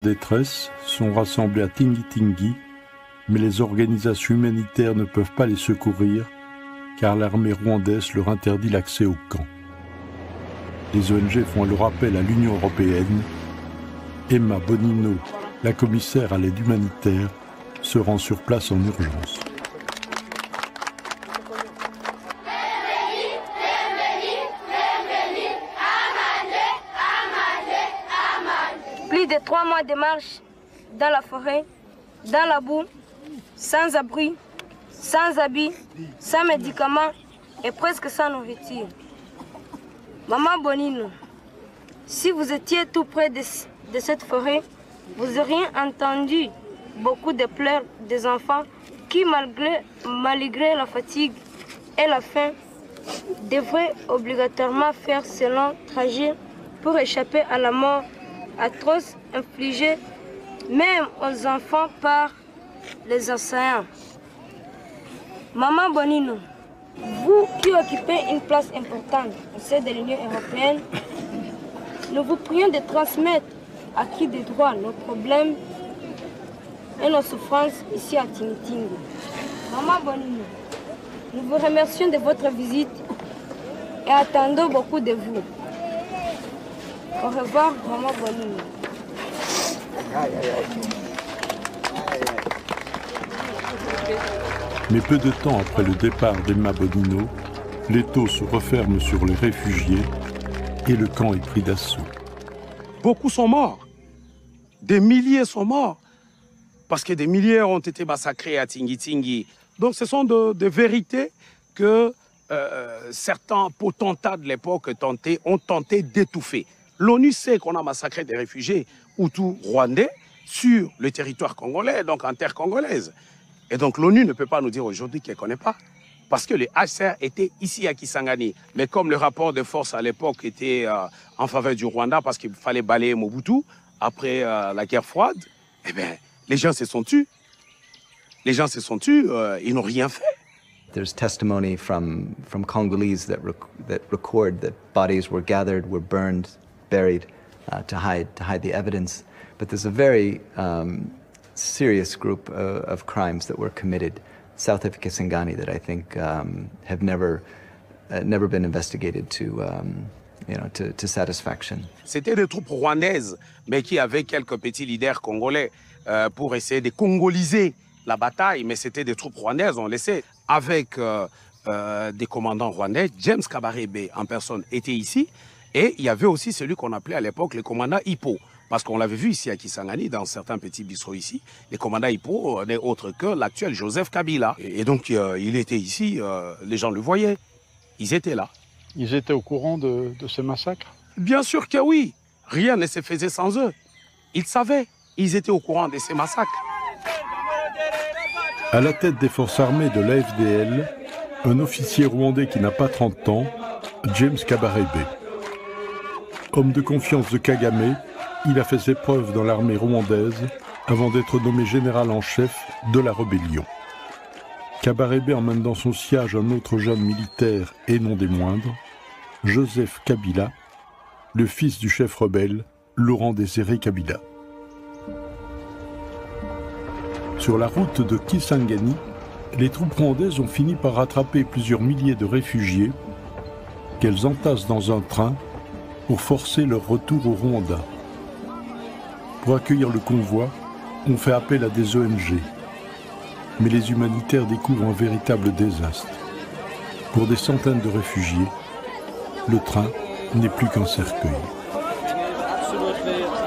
Détresse sont rassemblés à Tingi-Tingi, mais les organisations humanitaires ne peuvent pas les secourir car l'armée rwandaise leur interdit l'accès au camp. Les ONG font alors appel à l'Union européenne. Emma Bonino, la commissaire à l'aide humanitaire, se rend sur place en urgence. Plus de 3 mois de marche dans la forêt, dans la boue, sans abri, sans habits, sans médicaments et presque sans nourriture. Maman Bonino, si vous étiez tout près de cette forêt, vous auriez entendu beaucoup de pleurs des enfants qui, malgré la fatigue et la faim, devraient obligatoirement faire ce long trajet pour échapper à la mort atroce infligée même aux enfants par les océans. Maman Bonino, vous qui occupez une place importante au sein de l'Union européenne, nous vous prions de transmettre à qui de droit nos problèmes et nos souffrances ici à Tingi-Tingi. Maman Bonino, nous vous remercions de votre visite et attendons beaucoup de vous. Au revoir, Maman Bonino. Mais peu de temps après le départ d'Emma Bonino, l'étau se referme sur les réfugiés et le camp est pris d'assaut. Beaucoup sont morts. Des milliers sont morts. Parce que des milliers ont été massacrés à Tingi-Tingi. Donc ce sont des vérités que certains potentats de l'époque ont tenté d'étouffer. L'ONU sait qu'on a massacré des réfugiés hutus rwandais sur le territoire congolais, donc en terre congolaise. Et donc l'ONU ne peut pas nous dire aujourd'hui qu'elle ne connaît pas. Parce que les HCR étaient ici à Kisangani. Mais comme le rapport de force à l'époque était en faveur du Rwanda parce qu'il fallait balayer Mobutu après la guerre froide, eh bien, les gens se sont tus. Les gens se sont tus, ils n'ont rien fait. There's testimony from Congolese that record that bodies were gathered, were burned, buried to hide the evidence. But there's a very serious group of crimes that were committed south of Kisangani that I think have never been investigated to satisfaction. C'était des troupes rwandaises, mais qui avaient quelques petits leaders congolais pour essayer de congoliser la bataille. Mais c'était des troupes rwandaises, on le sait, avec des commandants rwandais. James Kabarebe en personne était ici. Et il y avait aussi celui qu'on appelait à l'époque le commandant Hippo. Parce qu'on l'avait vu ici à Kisangani, dans certains petits bistrots ici. Le commandant Hippo n'est autre que l'actuel Joseph Kabila. Et donc il était ici, les gens le voyaient. Ils étaient là. Ils étaient au courant de ce massacre? Bien sûr que oui. Rien ne se faisait sans eux. Ils savaient. Ils étaient au courant de ces massacres. À la tête des forces armées de l'AFDL, un officier rwandais qui n'a pas 30 ans, James Kabarebe. Homme de confiance de Kagame, il a fait ses preuves dans l'armée rwandaise avant d'être nommé général en chef de la rébellion. Kabarebe emmène dans son siège un autre jeune militaire et non des moindres, Joseph Kabila, le fils du chef rebelle, Laurent Désiré Kabila. Sur la route de Kisangani, les troupes rwandaises ont fini par rattraper plusieurs milliers de réfugiés qu'elles entassent dans un train pour forcer leur retour au Rwanda. Pour accueillir le convoi, on fait appel à des ONG. Mais les humanitaires découvrent un véritable désastre. Pour des centaines de réfugiés, le train n'est plus qu'un cercueil.